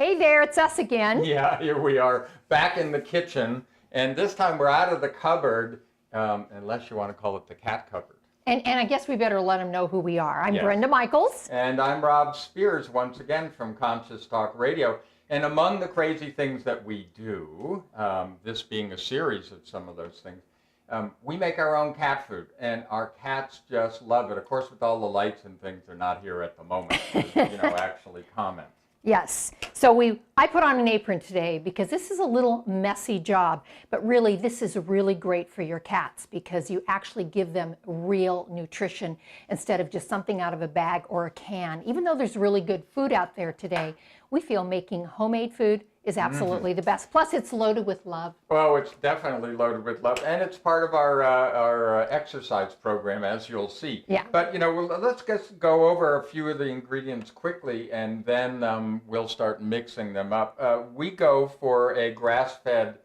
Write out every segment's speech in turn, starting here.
Hey there, it's us again. Yeah, here we are back in the kitchen, and this time we're out of the cupboard, unless you want to call it the cat cupboard. And I guess we better let them know who we are. I'm Yes. Brenda Michaels. And I'm Rob Spears, once again from Conscious Talk Radio. And among the crazy things that we do, this being a series of some of those things, we make our own cat food, and our cats just love it. Of course, with all the lights and things, they're not here at the moment to, actually comment. Yes. So I put on an apron today because this is a little messy job, but really this is really great for your cats because you actually give them real nutrition instead of just something out of a bag or a can. Even though there's really good food out there today, we feel making homemade food is absolutely the best. Plus, it's loaded with love. Well, it's definitely loaded with love, and it's part of our exercise program, as you'll see. Yeah. But, let's just go over a few of the ingredients quickly, and then we'll start mixing them up. We go for a grass-fed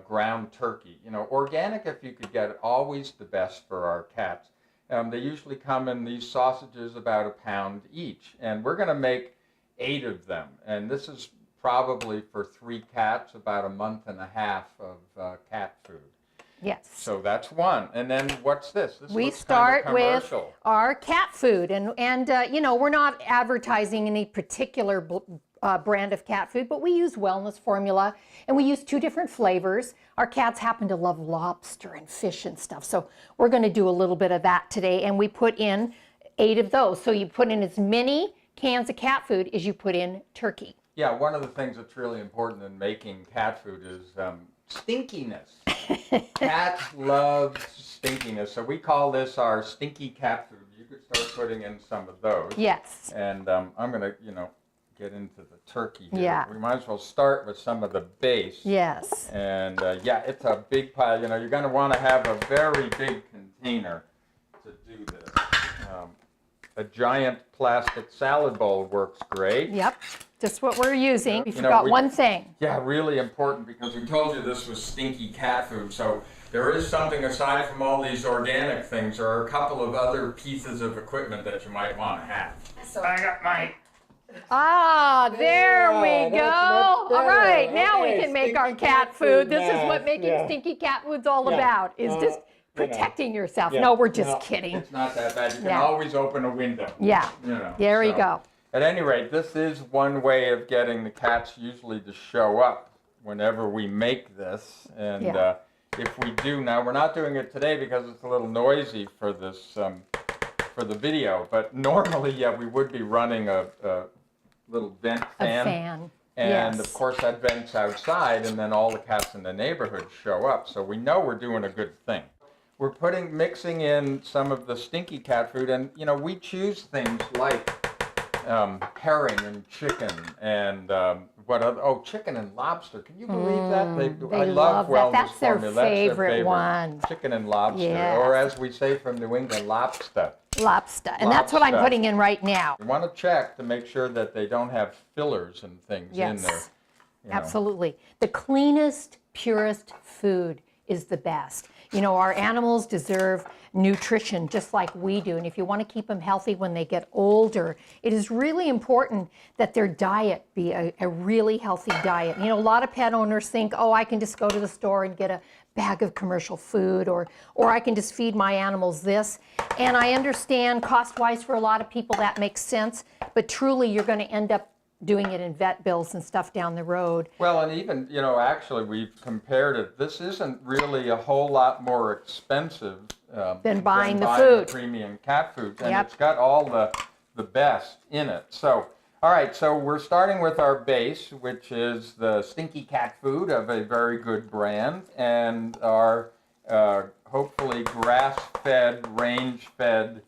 ground turkey. Organic, if you could get it, always the best for our cats. They usually come in these sausages about £1 pound each, and we're going to make 8 of them, and this is probably for 3 cats, about 1.5 months of cat food. Yes. So that's one. And then what's this? We start with our cat food, and we're not advertising any particular brand of cat food, but we use wellness formula, and we use 2 different flavors. Our cats happen to love lobster and fish and stuff, so we're going to do a little bit of that today, and we put in 8 of those. So you put in as many cans of cat food as you put in turkey. Yeah, one of the things that's really important in making cat food is stinkiness. Cats love stinkiness, so we call this our stinky cat food. You could start putting in some of those. Yes. And I'm going to, get into the turkey here. Yeah. We might as well start with some of the base. Yes. And it's a big pile. You're going to want to have a very big container to do this. A giant plastic salad bowl works great. Yep, just what we're using. We forgot one thing. Yeah, really important, because we told you this was stinky cat food. So there is something aside from all these organic things. There are a couple of other pieces of equipment that you might want to have. So I got my... there we go. All right, now we can make our cat food. This is what making stinky cat food's all about, is just protecting yourself. No, we're just kidding. It's not that bad. You can always open a window. Yeah, there you go. At any rate, this is one way of getting the cats usually to show up whenever we make this. And if we do, now we're not doing it today because it's a little noisy for this, for the video, but normally, we would be running a little vent fan. A fan. And of course that vents outside, and then all the cats in the neighborhood show up. So we know we're doing a good thing. We're mixing in some of the stinky cat food, and we choose things like herring and chicken and chicken and lobster. Can you believe that? They I love wellness That's their formula. favorite one. Chicken and lobster, Yes. or as we say from New England, lobster. Lobster, and that's what I'm putting in right now. You want to check to make sure that they don't have fillers and things in there. Absolutely. The cleanest, purest food is the best. Our animals deserve nutrition just like we do. And if you want to keep them healthy when they get older, it is really important that their diet be a really healthy diet. A lot of pet owners think, I can just go to the store and get a bag of commercial food, or I can just feed my animals this. And I understand cost-wise for a lot of people that makes sense, but truly you're going to end up doing it in vet bills and stuff down the road. Well, and even, actually we've compared it. This isn't really a whole lot more expensive than buying the food. Premium cat food, and it's got all the best in it. So, all right, so we're starting with our base, which is the Stinky Cat Food of a very good brand, and our hopefully grass-fed, range-fed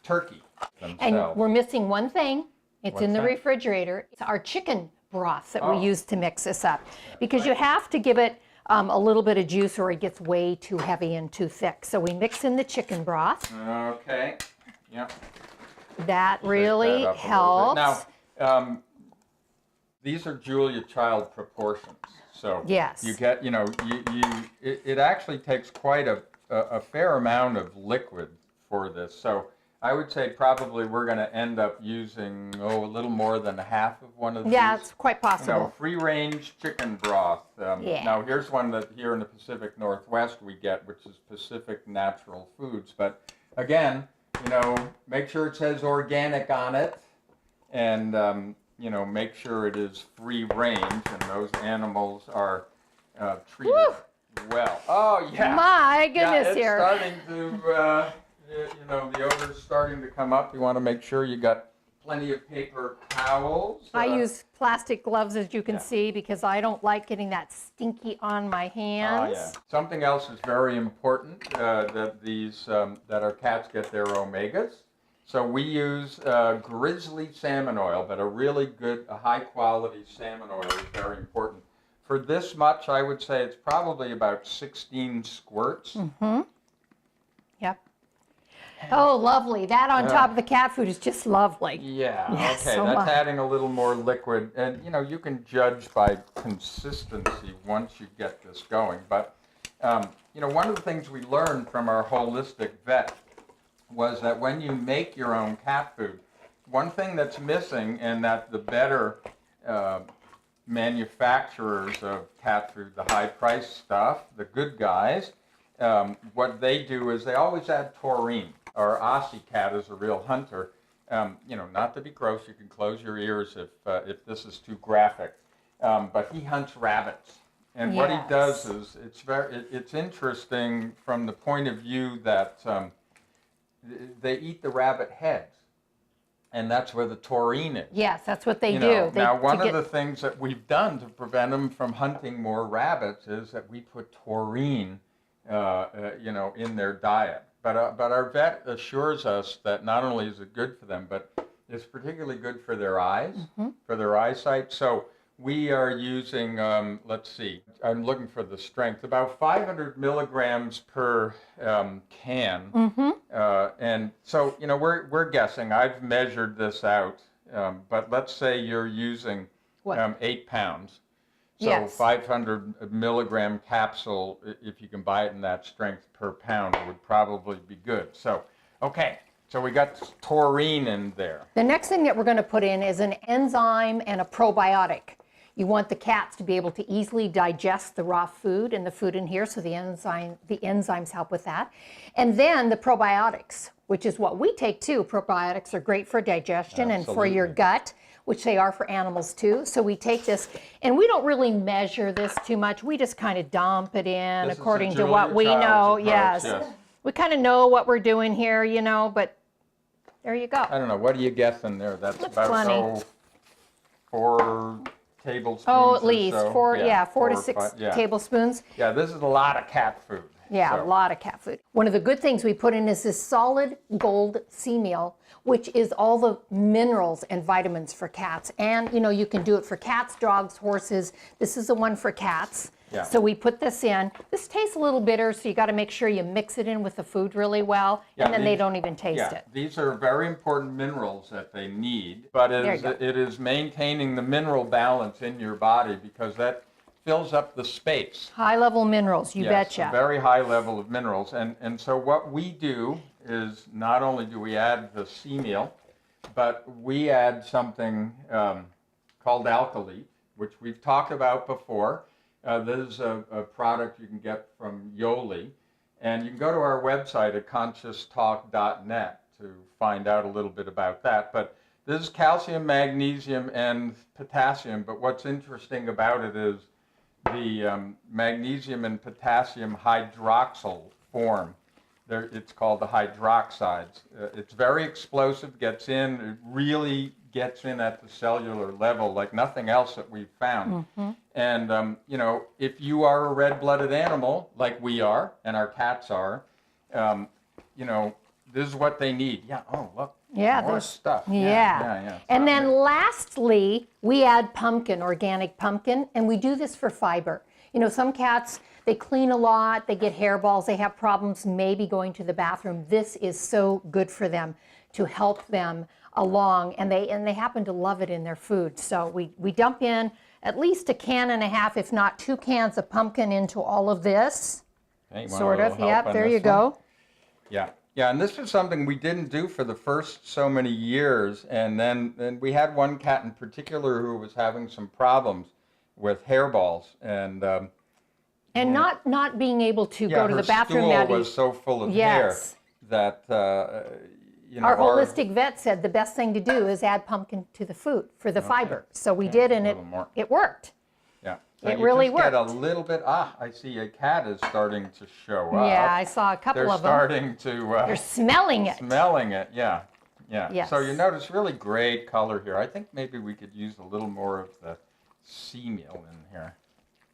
turkey themselves. And we're missing one thing. It's in the refrigerator. It's our chicken broth that we use to mix this up, because you have to give it a little bit of juice or it gets way too heavy and too thick. So we mix in the chicken broth. Okay. Yep. That really helps. Now, these are Julia Child proportions. So you get, it actually takes quite a fair amount of liquid for this. So I would say probably we're going to end up using, a little more than half of one of these. Yeah, it's quite possible. Free-range chicken broth. Yeah. Now, here's one that here in the Pacific Northwest we get, which is Pacific Natural Foods. But again, make sure it says organic on it, and make sure it is free-range, and those animals are treated well. Oh yeah. My goodness, it's here. Starting to. The odor's starting to come up. You want to make sure you got plenty of paper towels. I use plastic gloves, as you can see, because I don't like getting that stinky on my hands. Yeah. Something else is very important, that our cats get their omegas. So we use grizzly salmon oil, but a really good, high quality salmon oil is very important. For this much, I would say it's probably about 16 squirts. Mm-hmm. Yep. Oh, lovely. That on top of the cat food is just lovely. Yeah, Yes, okay, so that's much. adding a little more liquid. And, you can judge by consistency once you get this going. But, one of the things we learned from our holistic vet was that when you make your own cat food, one thing that's missing, and that the better manufacturers of cat food, the high-priced stuff, the good guys, what they do is they always add taurine. Our Aussie cat is a real hunter. Not to be gross, you can close your ears if this is too graphic. But he hunts rabbits, and what he does is it's interesting from the point of view that they eat the rabbit heads, and that's where the taurine is. Yes, that's what they do. Now, one of the things that we've done to prevent them from hunting more rabbits is that we put taurine, in their diet. But our vet assures us that not only is it good for them, but it's particularly good for their eyes, for their eyesight. So we are using, let's see, I'm looking for the strength, about 500 milligrams per can. And so, we're guessing. I've measured this out, but let's say you're using 8 pounds. So 500 milligram capsule, if you can buy it in that strength per pound, would probably be good. So, okay, so we got taurine in there. The next thing that we're going to put in is an enzyme and a probiotic. You want the cats to be able to easily digest the raw food and the food in here, so the enzymes help with that. And then the probiotics, which is what we take too. Probiotics are great for digestion and for your gut, which they are for animals too. So we take this, and we don't really measure this too much. We just kind of dump it in according to what we know. Yes. We kind of know what we're doing here, but there you go. I don't know, what do you guess in there? That's about plenty. 4 tablespoons. Oh, at least so. 4 to 6 tablespoons. Yeah, this is a lot of cat food. Yeah, a lot of cat food. One of the good things we put in is this solid gold sea meal, which is all the minerals and vitamins for cats. And, you can do it for cats, dogs, horses. This is the one for cats. Yeah. So we put this in. This tastes a little bitter, so you got to make sure you mix it in with the food really well, and then they don't even taste it. These are very important minerals that they need, but it is maintaining the mineral balance in your body, because that fills up the space. High-level minerals, you betcha. A very high level of minerals. And so what we do is not only do we add the sea meal, but we add something called alkali, which we've talked about before. This is a product you can get from Yoli. And you can go to our website at conscioustalk.net to find out a little bit about that. But this is calcium, magnesium, and potassium. But what's interesting about it is the magnesium and potassium hydroxyl form. It's called the hydroxides. It's very explosive, gets in, it really gets in at the cellular level like nothing else that we've found. And, if you are a red-blooded animal, like we are, and our cats are, this is what they need. Yeah, oh, look. Yeah, more there's stuff. Yeah. And then lastly, we add pumpkin, organic pumpkin, and we do this for fiber. Some cats, they clean a lot, they get hairballs, they have problems maybe going to the bathroom. This is so good for them to help them along, and they happen to love it in their food. So we dump in at least 1.5 cans, if not 2 cans of pumpkin into all of this. Hey, Sort of, yep, there you go. Yeah. Yeah, and this was something we didn't do for the first so many years, and then we had one cat in particular who was having some problems with hairballs, and not being able to go to her the bathroom. stool Maddie. was so full of Yes. hair that Our holistic vet said the best thing to do is add pumpkin to the food for the fiber. So we did, and it worked. Yeah. So It you really just get a worked. little bit. I see a cat is starting to show up. Yeah, I saw a couple They're of them. starting to. They're smelling it. Smelling it, yeah. Yeah. Yes. So you notice really great color here. I think maybe we could use a little more of the sea meal in here.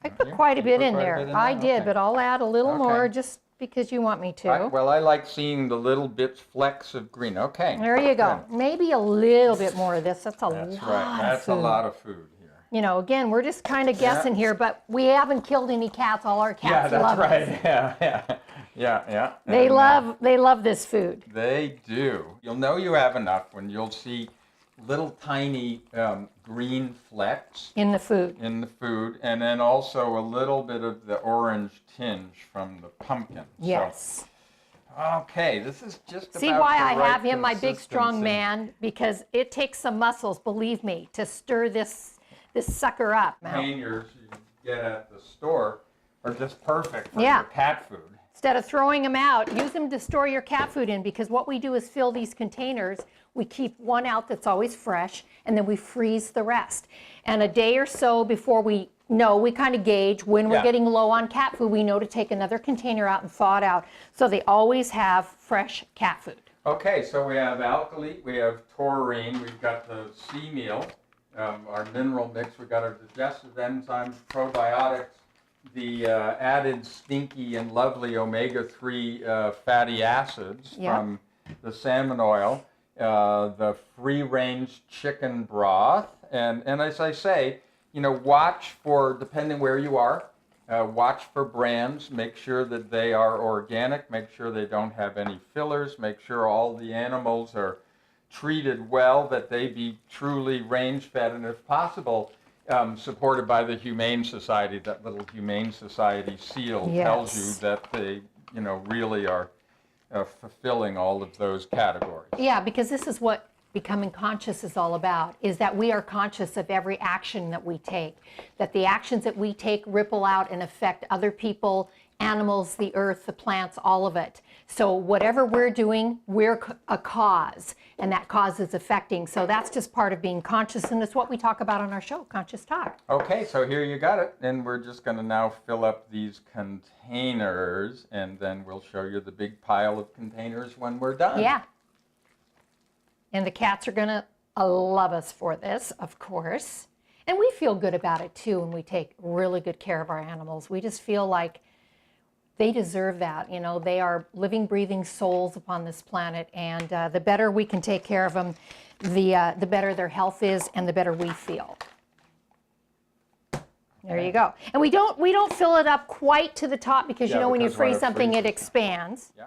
I put quite a bit in there. I did, Okay. but I'll add a little Okay. more just because you want me to. Well, I like seeing the little bits, flecks of green. Okay. There you go. Good. Maybe a little bit more of this. That's a That's lot right. of That's food. a lot of food here. You know, again, we're just kind of guessing here, but we haven't killed any cats. All our Yeah, cats that's love right. us. Yeah. They love this food. They do. You'll know you have enough when you'll see little tiny green flecks In the food. in the food, and then also a little bit of the orange tinge from the pumpkin. Yes. So, okay, this is just See about why the I right have him, my big strong consistency. man, because it takes some muscles, believe me, to stir this sucker up. Containers you get at the store are just perfect for Yeah. your cat food. Instead of throwing them out, use them to store your cat food in, because what we do is fill these containers. We keep one out that's always fresh, and then we freeze the rest. And a day or so before we know, we kind of gauge when we're Yeah. getting low on cat food, we know to take another container out and thaw it out. So they always have fresh cat food. Okay, so we have alkali, we have taurine, we've got the sea meal, our mineral mix, we've got our digestive enzymes, probiotics, the added stinky and lovely omega-3 fatty acids Yep. from the salmon oil, the free-range chicken broth, and as I say, watch for, depending where you are, watch for brands, make sure that they are organic, make sure they don't have any fillers, make sure all the animals are treated well, that they be truly range-fed, and if possible, supported by the Humane Society. That little Humane Society seal tells you Yes. that they, really are fulfilling all of those categories. Yeah, because this is what becoming conscious is all about, is that we are conscious of every action that we take, that the actions that we take ripple out and affect other people, animals, the earth, the plants, all of it. So whatever we're doing, we're a cause, and that cause is affecting. So that's just part of being conscious, and it's what we talk about on our show, Conscious Talk. Okay, so here you got it, and we're just going to now fill up these containers, and then we'll show you the big pile of containers when we're done. Yeah. And the cats are going to love us for this, of course. And we feel good about it, too, when we take really good care of our animals. We just feel like they deserve that. They are living, breathing souls upon this planet, and the better we can take care of them, the better their health is, and the better we feel. There you go. And we don't fill it up quite to the top, because Yeah, when you because when freeze it something, it freezes. expands. Yeah.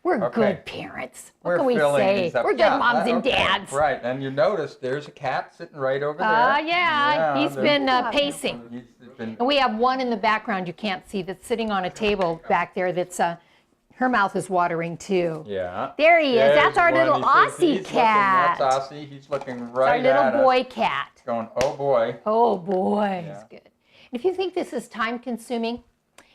We're Okay. good parents. What We're can we filling say? these up. We're good Yeah, moms and okay, dads. Right, and you notice there's a cat sitting right over there. Yeah, he's there's- been pacing. He's been, And we have one in the background you can't see that's sitting on a table back there that's, her mouth is watering too. yeah. There he is. That's our There's little one. He says Aussie he's cat. Looking, that's Aussie. He's looking It's right our little at boy us, cat. going, oh boy. Oh boy, Yeah. he's good. And if you think this is time consuming,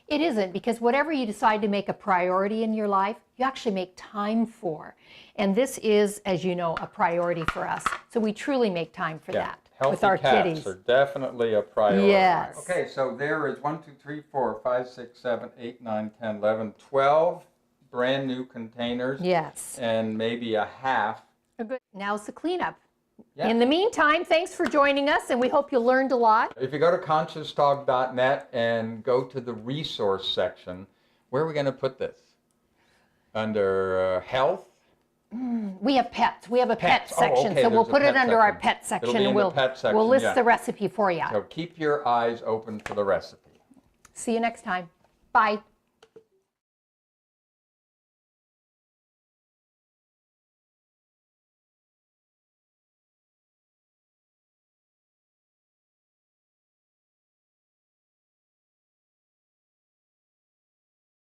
it isn't, because whatever you decide to make a priority in your life, you actually make time for. And this is, as you know, a priority for us. So we truly make time for that Healthy with our cats kitties. are definitely a priority. Yes. Okay, so there is 1, 2, 3, 4, 5, 6, 7, 8, 9, 10, 11, 12 brand new containers. Yes. And maybe a half. Now's the cleanup. Yeah. In the meantime, thanks for joining us, and we hope you learned a lot. If you go to conscioustalk.net and go to the resource section, where are we going to put this? Under health? We have pets. We have a pet Pets. Oh, section, okay, so we'll there's a put it pet under our section. pet section, It'll be and in the pet section, we'll list yeah. the recipe for you. So keep your eyes open for the recipe. See you next time. Bye.